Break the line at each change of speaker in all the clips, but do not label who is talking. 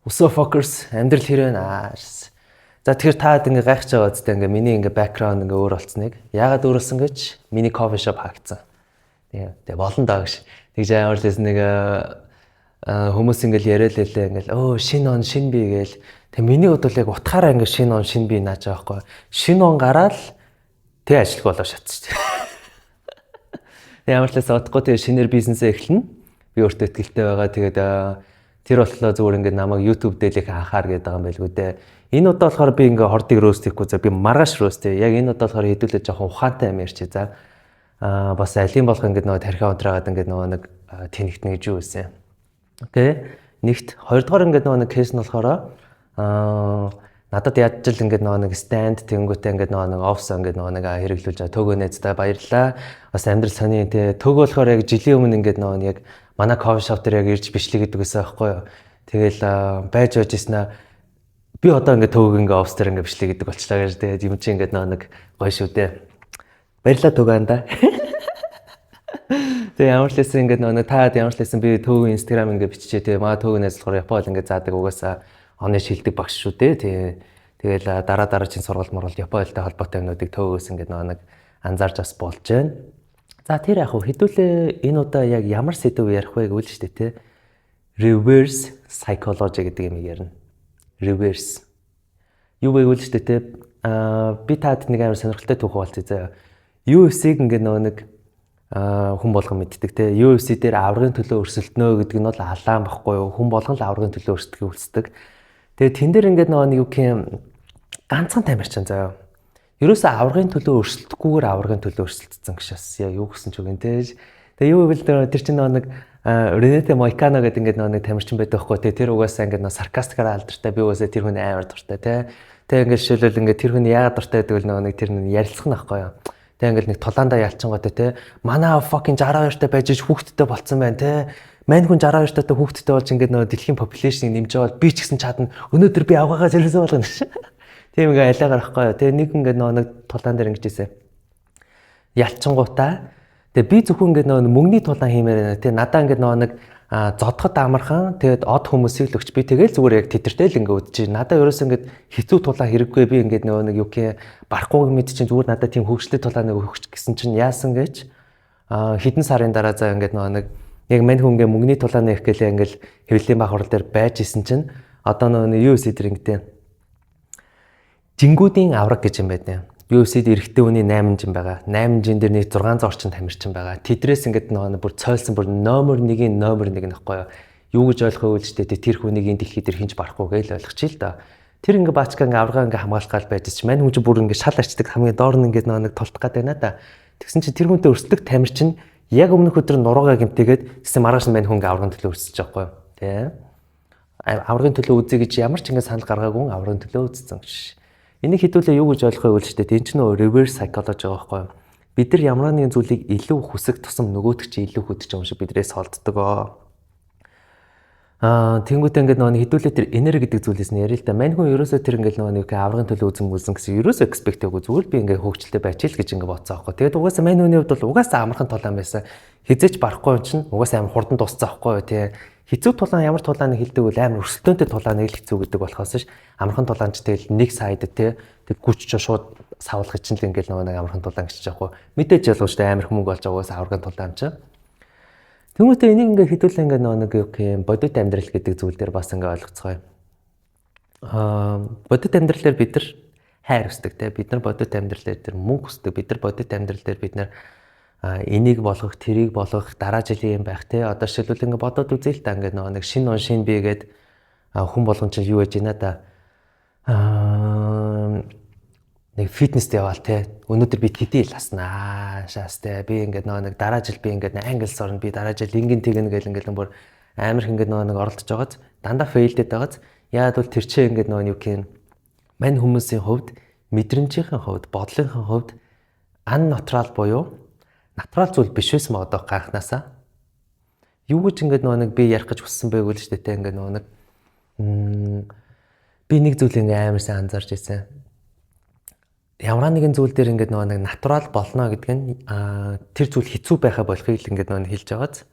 Өсөө focus амьдрал хэрэг наа. За тэгэхээр таад ингээ гайхаж байгаа үстэй ингээ миний ингээ background ингээ өөр болцсныг яагаад өөрлөсөн гэж миний coffee shop хаагдсан. Тэгээ болон даа гэж. Тэгж ааварлаас нэг хүмүүс ингээл яриад лээ ингээл шинэ он шинэ бий гээл. Тэгээ миний хувьд бол яг утгаараа ингээ шинэ он шинэ бий нааж байгаа байхгүй. Шинэ он гараад тэг ажиллах болоо шатчих. Тэгээ ааварлаас удахгүй тэгээ шинээр бизнесээ эхэлнэ. Би өөртөө ихтэй байгаа. Тэгээд тэр болтлоо зүгээр ингээд намайг YouTube дээр их анхаар гэдэг байгаа юм байлгүй дээ. Энэ удаа болохоор би ингээ хордыг рост хийхгүй за би маргааш рост ээ. Яг энэ удаа болохоор хэдүүлээ жоохон ухаантай юм ярьчих. За бас алин болох ингээд нөгөө тархиа унтраагаад ингээд нөгөө нэг тэнэгтнэ гэж юу байсан. Окей. Нэгт хоёрдугаар ингээд нөгөө нэг кейс нь болохоор надад яаж л ингээд нөгөө нэг stand тэнгүүтээ ингээд нөгөө нэг офс ингээд нөгөө нэг хэрэглүүлж байгаа төгөөнэзтэй баярлаа. Бас амьдрал сони тэ төг болохоор яг жилийн өмнө ингээд нөгөө яг манай кофе шоп дээр яг ирж бичлэг гэдэг байсан байхгүй юу. Тэгэл байж байжснаа би одоо ингээд төг ингээд офс дээр ингээд бичлэг гэдэг болчлаа гэж тэгээд юм чи ингээд нөгөө нэг гоё шүү дээ. Баярлаа төгаанда. Тэгээ ямар ч лсэн ингээд нөгөө таад ямар ч лсэн би төг Instagram ингээд биччихээ тэгээ маа төгнөөс болохоор Японд ингээд заадаг угаасаа оны шилдэг багш шүү дээ. Тэгэл дараа чинь сургалт мургалт Японтай холбоотой юмнуудыг төөгөөс ингээд нөгөө нэг анзаарч бас болж байна. За тэр яг хэдүүлээ энэ удаа яг ямар сэдв ярих вэ гэвэл шүү дээ те. Reverse psychology гэдэг юм ярина. Reverse. Юу вэ гэвэл шүү дээ те. Би таад нэг амар сонирхолтой түүх болцъё заяа. UFC-г ингээд нөгөө нэг хүн болгон мэддэг те. UFC дээр аврагын төлөө өрсөлднө гэдэг нь бол алаан баггүй юу. Хүн болгон л аврагын төлөө өрсөлдөхийг хүсдэг. Тэгээ тэн дээр ингээд нөгөө нэг юу гэм ганцхан тамирчин заяа. Ерөөсөө аврагын төлөө өрсөлдөхгүйгээр аврагын төлөө өрсөлдсөн гэж бас яа юу гэсэн ч үгэн те. Тэгээ юу гэвэл тэр чинь нэг Ренете Моикано гэдэг ингээд нэг тамирчин байдаг байхгүй те. Тэр угаасаа ингээд саркастикаар алдартай би угаасаа тэр хүн амар дуртай те. Тэгээ ингээд жишээлбэл ингээд тэр хүн яагаад дуртай гэдэг вэ нэг тэр нь ярилцах нь байхгүй юу. Тэгээ ингээд нэг тулаандаа ялчингоотой те. Манай fucking 62 та байж хүүхдтэй болцсон байна те. Мань хүн 62 та хүүхдтэй болж ингээд нөгөө дэлхийн population-ыг нэмж байгаа бол би ч гэсэн чадна. Өнөөдөр би авгаагаа зэрэгсэн болгоно. Тийм ингээ айлаа гарахгүй юу. Тэгээ нэг ингээ нэг тулаан дээр ингэж ийсэн. Ялчингуудаа. Тэгээ би зөвхөн ингээ мөнгөний тулаан хиймээр байна. Тэгээ надаа ингээ нэг зодход амархан тэгээд од хүмүүсийг л өгч би тэгэл зүгээр яг тэтэртэй л ингээ үдчих. Надаа ерөөс ингээ хэцүү тулаан хэрэггүй би ингээ нэг юу гэх барахгүй мэд чинь зүгээр надаа тийм хөвгчлээ тулааныг өгч гэсэн чинь яасан гэж хэдэн сарын дараа заа ингээ нэг яг мань хүн ингээ мөнгөний тулаан их гэлээ ингээл хэвлэлийн бахурал дээр байж исэн чинь одоо юу сэдэр ингээ жингүүдийн авраг гэж юм байна. UFC-д эрэгтэй хүний 8 жин байгаа. 8 жин дээр нэг 600 орчим тамирчин байгаа. Тэдрээс ингээд нөгөө бүр цойлсон бүр номер 1-ийн номер 1 нөхгүй юу гэж ойлгох вэ ч гэдэг тэр хүнийг энэ дэлхий дээр хинж барахгүй гэж ойлгочих л да. Тэр ингээ баачка ингээ аврагаа ингээ хамгаалах гал байж чи мань хүн чи бүр ингээ шал арчдаг хамгийн доор нь ингээ нөгөө нэг тултах гээд байна да. Тэгсэн чи тэр хүнтэй өрсөлдөх тамирчин яг өмнөх өдөр нуруугаа гэмтээгээд тэгсэн маргааш нь мань хүн ингээ аврагын төлөө өрсөж байгаа байхгүй юу. Тэ. Аврагын төлөө үзье гэж ямар ч ингээ санал гаргаагүй аврагын төлөө үзсэн гэж. Энийг хэдүүлээ юу гэж ойлгох вэ гэвэл ч тийм ч нөө reverse psychology байгаа байхгүй юу. Бид нар ямар нэгэн зүйлийг илүү хүсэх тусам нөгөөдөг чи илүү хөдөж байгаа юм шиг бидрээс холддог. Тэнгүүтээ ингээд нөгөө хэдүүлээ тэр энерги гэдэг зүйлээс нь ярил л да. Мань хүн ерөөсөө тэр ингээд нөгөө аврагын төлөө үзэн гэсэн ерөөсөө expect хийгээгүй зүгээр би ингээд хөвгчлээ байчил гэж ингээд бодсон аахгүй. Тэгээд угаасаа мань хүний хувьд бол угаасаа амархан тулаан байсан. Хизээч барахгүй юм чинь угаасаа амар хурдан дууссан аахгүй юу тий. Хэцүү тулаан ямар тулааныг хэлдэг вэ? Амар өрсөлдөөнтэй тулааныг л хэцүү гэдэг болохоос ш амархан тулаан ч тэгэл нэг сайд те тэг гүч ч шууд савлах чинь л ингээл нөгөө нэг амархан тулаан гэж яахгүй. Мэдээж ялгуу штэ амар хүмүүг болж байгаагаас аврагын тулаан ч. Тэмүүтээ энийг ингээ хэдүүлээ ингээ нөгөө нэг юм бодит амьдрал гэдэг зүйл дээр бас ингээ ойлгоцгоё. Бодит амьдрал дээр бид нар хайр хүсдэг те бид нар бодит амьдрал дээр мөнгө хүсдэг бид нар бодит амьдрал дээр бид нар энийг болгох, тэрийг болгох, дараа жилийн юм байх те. Одоо шилбэл ингэ бодоод үзээ л та ингэ нэг шинэ он шинэ бий гээд хүн болгон чинь юу яж байна да. Нэг фитнест яваал те. Өнөөдөр би тэдий ласнаа. Шаас те. Би ингэ нэг дараа жил би ингэ англи орно. Би дараа жил ингэн тэгнэ гэл ингэ бүр амар их ингэ нэг оролдож байгааз дандаа фейлдэд байгааз яад бол тэр чинь ингэ юу гэх мань хүмүүсийн хувьд мэдрэмжийн хувьд, бодлын хувьд unnatural буюу натурал зүйл биш байсан байгаа даа ганхнаасаа. Юу гэж ингэ нэг би ярих гэж хүссэн байг үл штэ те ингэ нэг би нэг зүйл ингэ амар сайн анзаарч ирсэн. Ямар нэгэн зүйл дээр ингэ нэг натурал болно гэдэг нь тэр зүйл хэцүү байхаа болохыг ингэ нэг хэлж байгааз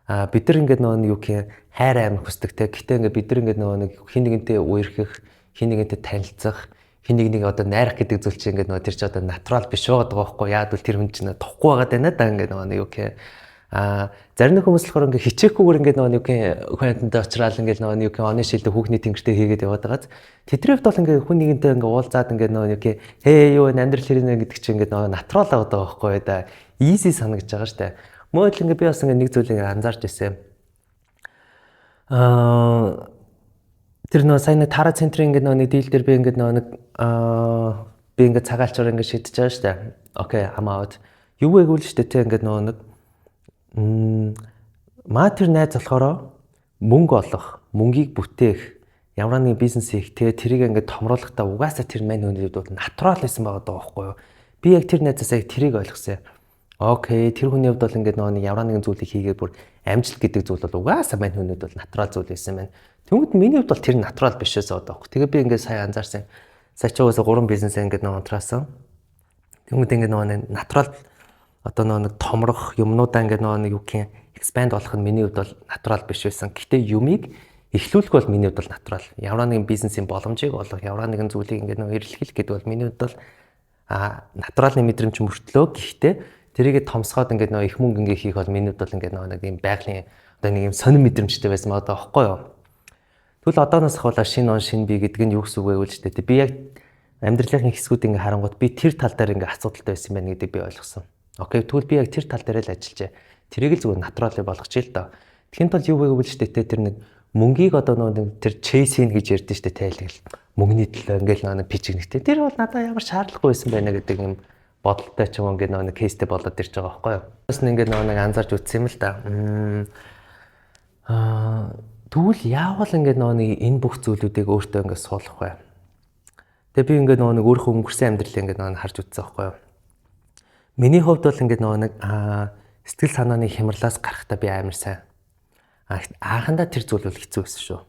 бид нар ингээд нөгөө юу гэх хайр амир хүсдэг те. Гэтэ ингээд бид нар ингээд нөгөө хин нэгэнтэй үерхэх, хин нэгэнтэй танилцах, хин нэг одоо найрах гэдэг зүйл чинь ингээд нөгөө тэр чинь одоо натурал биш байгаа байхгүй. Яад бол тэр хүн чинь тохгүй байгаад байна да ингээд нөгөө юу гэх зарим нэг хүмүүс болохоор ингээд хичээхгүйгээр ингээд нөгөө юу гэх хүүхдэнтэй очрал ингээд нөгөө юу гэх оны шилдэг хүүхний тэнгэртэй хийгээд яваад байгааз тэдрээвд бол ингээд хүн нэгэнтэй ингээд уулзаад ингээд нөгөө юу гэх хээ юу амьдрал хэрнэ гэдэг чинь ингээд нөгөө натурал байгаа байхгүй да. Easy санагдаж байгаа штэ. Мөн л ингээд би бас ингээд нэг зүйлийг анзаарч ирсэн. Тэр нөгөө сайн нэг тара центрийн ингээд нэг дийл дээр би ингээд нэг би ингээд цагаалчаар ингээд шидэж байгаа штэ. Окей, I'm out. Юу гэвэл штэ те ингээд нэг матер найз болохоор мөнгө олох, мөнгийг бүтээх, ямар нэгэн бизнес хийх, тэгээ тэрийг ингээд томруулахдаа угаасаа тэр мань хүнийд бол натурал байсан байгаа даа байхгүй юу? Би яг тэр найзаас яг тэрийг ойлгосон. Окей, тэр хүний хувьд бол ингээд нэг ямар нэгэн зүйлийг хийгээд бүр амжилт гэдэг зүйл бол угаасаа мань хүнийд бол натурал зүйл байсан байна. Тэгвэл миний хувьд бол тэр натурал биш байсан даа байхгүй. Тэгээ би ингээд сая анзаарсан. Сая ч угаасаа 3 бизнесээ ингээд унтраасан. Тэгвэл ингээд нэг натурал одоо нэг томрох юмнуудаа ингээд нэг юу гэх юм expand болох нь миний хувьд бол натурал биш байсан. Гэхдээ юмыг эхлүүлэх бол миний хувьд бол натурал. Ямар нэгэн бизнесийн боломжийг олох, ямар нэгэн зүйлийг ингээд эрэлхийлэх гэдэг бол миний хувьд бол натуралны мэдрэмж мөртлөө. Гэхдээ тэрийгэ томсгоод ингээд их мөнгө ингээ хийх бол миний хувьд бол ингээд нэг юм байгалийн одоо нэг юм сонир мэдрэмжтэй байсан байгаа байхгүй юу. Тэгвэл одооноос ахвала шинэ он шинэ би гэдэг нь юу гэсэн үг вэ гэж тэ. Би яг амьдралын хэсгүүд ингээ харангууд би тэр тал дээр ингээ асуудалтай байсан байна гэдгийг би ойлгосон. Окей, тэгвэл би яг тэр тал дээр л ажиллажээ. Тэрийг л зүгээр натурал болгочих л доо. Тэгхийн тулд юу вэ гэвэл штэ тэр нэг мөнгийг одоо нэг тэр chasing гэж ярьдэн штэ тайлгал. Мөнгөний төлөө ингээл нэг пичигнэхтэй. Тэр бол надад ямар шаардлагагүй байсан байна гэдэг юм бодолтой ч юм ингээд нэг кейстэй болоод ирж байгаа байхгүй юу. Бас ингээд нэг анзаарч үзсэн юм л да. Тэгвэл яавал ингээд нэг энэ бүх зүйлүүдийг өөртөө ингээд суулгах вэ? Тэгээ би ингээд нэг өөрийнхөө өнгөрсөн амьдралыг ингээд харж үзсэн байхгүй юу. Миний хувьд бол ингээд нэг сэтгэл санааны хямралаас гарахтаа би амар сайн. Аахандаа тэр зүйл бол хэцүү байсан шүү.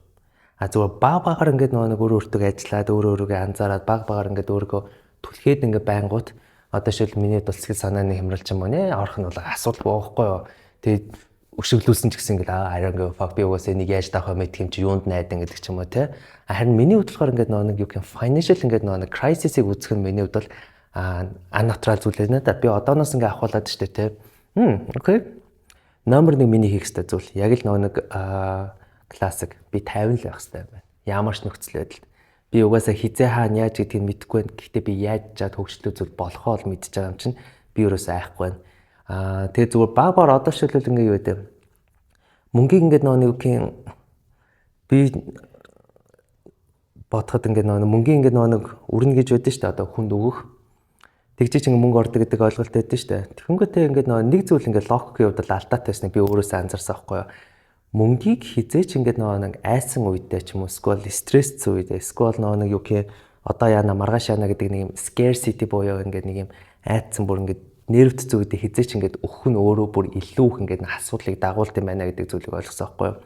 Зүгээр баг багаар ингээд нэг өөртөө ажиллаад өөрийгөө анзаараад баг багаар ингээд өөрийгөө түлхээд ингээд байнгут одоо шил миний бол сэтгэл санааны хямрал ч юм уу нэ орох нь бол асуудал байхгүй юу. Тэгээд өшөглүүлсэн ч гэсэн ингээд I don't give a fuck би угаасаа нэг яаж таах вэ мэдх юм чи юунд найдан гэдэг ч юм уу те. Харин миний хувьд болохоор ингээд нэг юу гэх юм financial ингээд нэг crisis-ыг үүсгэх нь миний хувьд бол unnatural зүйл байна да. Би одооноос ингээ ахуулаад штэ те. Окей. Номер 1 миний хийх ёстой зүйл. Яг л нэг классик. Би 50 л байх ёстой байна. Ямар ч нөхцөл байдалд. Би угаасаа хизээ хаана яаж гэдгийг мэдэхгүй байна. Гэхдээ би яаж чад хөгжлөө зүйл болохоо л мэдчихэж байгаа юм чинь би өөрөөсөө айхгүй байна. Тэгээ зүгээр баг одоо шилбэл ингээ юу вэ? Мөнгийг ингээ нэг үгийн би бодоход ингээ мөнгийн ингээ нэг өрнө гэж байдсан шүү дээ. Одоо хүнд өгөх тэгжиж ингээ мөнгө ордог гэдэг ойлголт байдаг шүү дээ. Тэгэнгүүтээ ингээ нэг зүйл ингээ логикийн хувьд алдаатай байсныг би өөрөөсөө анзаарсан байхгүй юу. Мөнгийг хизээч ингээ нэг айсан үедээ ч юм уу эсвэл стрессцэн үедээ эсвэл нэг юу гэх одоо яана маргааш яана гэдэг нэг юм scarcity буюу ингээ нэг юм айдсан бүр ингээ нервт зүйдээ хизээч ингээ өгөх нь өөрөө бүр илүү их ингээ асуудлыг дагуулт юм байна гэдэг зүйлийг ойлгосон байхгүй юу.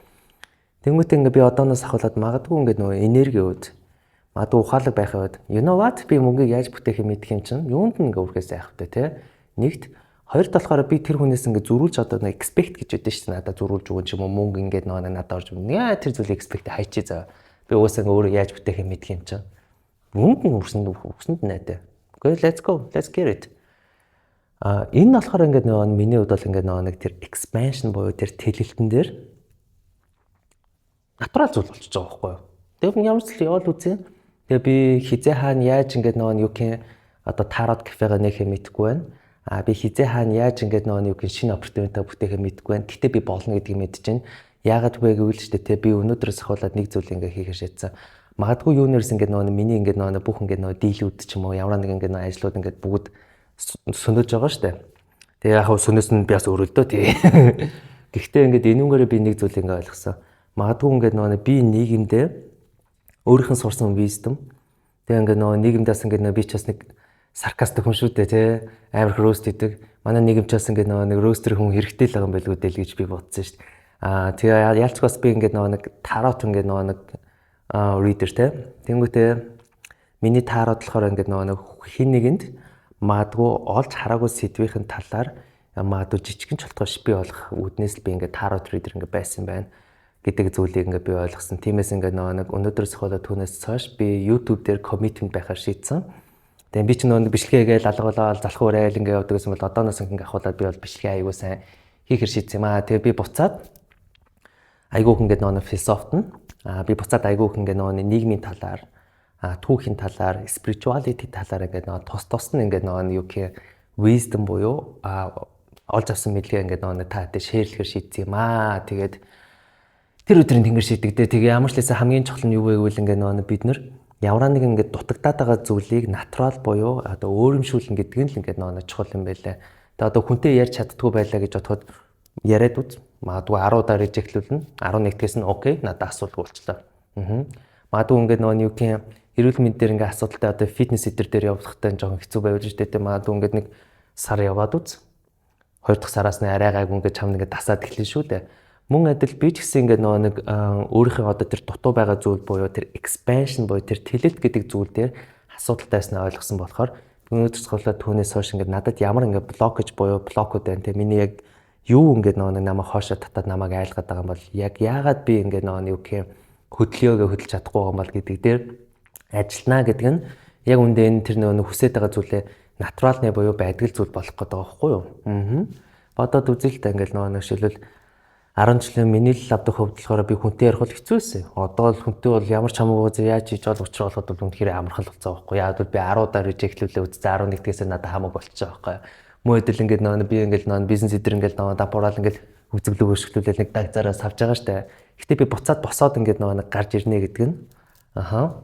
Тэнгүүтээ ингээ би одооноос ахуулаад магадгүй ингээ нөгөө энерги үүд магадгүй ухаалаг байх үед you know what би мөнгийг яаж бүтээх юм мэдэх юм чинь юунд нь ингээ үргэлж айхвтай те. Нэгт хоёрт болохоор би тэр хүнээс ингээ зөрүүлж одоо нэг expect гэж өгдөө шүү дээ. Надад зөрүүлж өгөн ч юм уу мөнгө ингээ нөгөө надад орж яа тэр зүйлийг expect хайчи заа. Би угаасаа ингээ өөрөө яаж бүтээх юм мэдэх юм чинь. Мөнгө өгсөнд найдаа. Okay, let's go. Let's get it. Энэ болохоор ингээ нөгөө миний хувьд бол ингээ нөгөө нэг тэр expansion буюу тэр тэлэлтэн дээр натурал зүйл болчихж байгаа байхгүй юу. Тэгээд ямар ч зүйл явал үзье. Тэгээ би хизээ хаана яаж ингээ нөгөө юу гэх одоо тарот кафега нэхэ мэдгүй байна. Би хизээ хаана яаж ингээ нөгөө юу гэх шинэ оппортунитэ бүтээхэ мэдгүй байна. Гэтэ би болно гэдгийг мэдэж байна. Яагаад вэ гэвэл ч тэ би өнөөдрөөс ахуулаад нэг зүйл ингээ хийхэ шийдсэн. Магадгүй юунаас ингээ нөгөө миний ингээ нөгөө бүх ингээ нөгөө дийлүүд ч юм уу ямар нэг ингээ нөгөө ажлууд ингээ бүгд сөнөж байгаа штэ. Тэгээ яг сөнөөс нь би бас өрөлдөө тий. Гэхдээ ингээ энүүгээрээ би нэг зүйл ингээ ойлгосон. Магадгүй ингээ нөгөө би нийгэмдээ өөрийнх нь сурсан wisdom. Тэгээ ингээ нөгөө нийгэмдээс ингээ би ч бас нэг саркастик хүн шүү дээ тий. Амар рост хийдэг. Манай нийгэмч бас ингээ нөгөө нэг ростер хүн хэрэгтэй л байгаа юм байлгүй дээ л гэж би бодсон шүү дээ. Тэгээ ялцгүй бас би ингээ нөгөө нэг тарот ингээ нөгөө нэг reader тий. Тэнгүүтээ миний тарот болохоор ингээ нөгөө нэг хин нэгэнд магадгүй олж хараагүй сэдвийн талаар магадгүй жижигэн ч болохоос би болох үүднээс л би ингээд tarot reader ингээд байсан байна гэдэг зүйлийг ингээд би ойлгосон. Тиймээс ингээд нэг өнөөдрөөс хойш түүнээс цааш би YouTube дээр commitment байхаар шийдсэн. Тэгээ би ч нэг бичлэгээгээл алгалаа залхуу урайл ингээд явдаг гэсэн бол одооноос ингээд ахуулаад би бол бичлэгээ аягүй сайн хийхэр шийдсэн юм аа. Тэгээ би буцаад айгүйх ингээд нэг философт нь би буцаад айгүйх ингээд нэг нийгмийн талаар түүхийн талаар, spirituality талаар ингээд нэг тус нь ингээд нэг юу гэх wisdom буюу олж авсан мэдлэгээ ингээд нэг таатай шеэрлэхэр шийдсэн юм аа. Тэгээд тэр өдрийн тэнгэр шийдэгдээ. Тэгээ ямар ч лээсээ хамгийн чухал нь юу вэ гэвэл ингээд нэг бид нар ямар нэг ингээд дутагдаад байгаа зүйлийг natural буюу одоо өөрөмшүүлнэ гэдэг нь л ингээд нэг чухал юм байлаа. Тэгээ одоо хүнтэй ярьж чаддгүй байлаа гэж бодоход яриад үз. Магадгүй 10 удаа режектлүүлнэ. 11-ээс нь окей, надад асуудал болчлоо. Магадгүй ингээд нэг юу гэх эрүүл мэнд дээр ингээд асуудалтай одоо фитнес эдэр дээр явахтай жоохон хэцүү байвал шүү дээ. Магадгүй ингээд нэг сар яваад үз. 2 дахь сараас нь арай гайгүй ингээд чамд ингээд дасаад эхэлнэ шүү дээ. Мөн адил би ч гэсэн ингээд нэг өөрийнхөө одоо тэр дутуу байгаа зүйл буюу тэр expansion буюу тэр тэлэлт гэдэг зүйл дээр асуудалтайснаа ойлгосон болохоор өнөөдрөөс хойш түүнээс хойш ингээд надад ямар ингээд блокаж буюу блокуд байна те миний яг юу ингээд нэг намайг хоошоо татаад намайг айлгаад байгаа юм бол яг яагаад би ингээд нэг юу гэх хөдлөөгөө хөдөлж чадахгүй байгаа юм бол гэдэг дээр ажиллана гэдэг нь яг үндэ энэ тэр нэг хүсэж байгаа зүйлээ натуралны буюу байдаг зүйл болох гэдэг байгаа байхгүй юу? Бодоод үзэлтэй ингээд нэг шилбэл 10 жилийн миний л лавдах хувьд болохоор би хүнтэй ярих бол хэцүү байсан. Одоо л хүнтэй бол ямар ч хамаагүй яаж хийж бол учраа болоход бол үнэхээр амархал болцоо байхгүй. Яг бол би 10 удаа режектлүүлээ үзсэн 11-ээс надад хамаагүй болчихоо байхгүй. Мөн хэдэл ингээд би ингээд бизнес эдэр ингээд дапуурал ингээд үзэглэг өшгөлүүлээ нэг даг зараас авч байгаа штэ. Гэтэ би буцаад босоод ингээд нэг гарч ирнэ гэдэг нь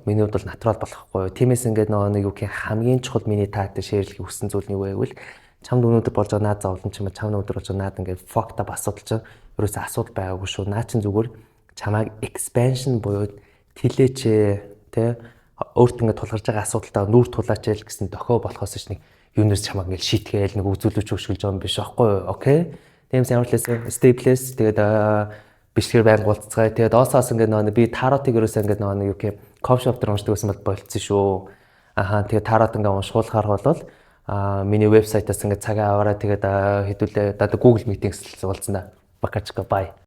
миний хувьд бол натурал болохгүй. Тиймээс ингээд нэг юу гэх хамгийн чухал миний таатай шеэрлэх хүссэн зүйл нь юу вэ гэвэл чамд өнөөдөр болж байгаа наад зовлон ч юм уу чамд өнөөдөр болж байгаа наад ингээд fucked up асуудал чинь ерөөсөө асуудал байгаагүй шүү. Наа чин зүгээр чамайг expansion буюу тэлээч тэ өөрт ингээд тулгарч байгаа асуудалтаа нүүр тулаач ял гэсэн дохио болохоос ч нэг юунаас чамайг ингээд шийтгээл нэг үзүүлж өшгөлж байгаа юм биш аахгүй юу? Окей. Тиймээс ямар ч лээс stateless тэгээд бичлэгээр байнг болцгоё. Тэгээд доосоос ингээд би таротыг ерөөсөө ингээд юу гэх кофе шоп дээр уншдаг байсан бол болцсон шүү. Тэгээд тарот ингээд уншуулахаар болвол миний вебсайтаас ингээд цагаа аваараа тэгээд хэдүүлээ Google Meeting-с уулзсан да. Пока-чка, bye.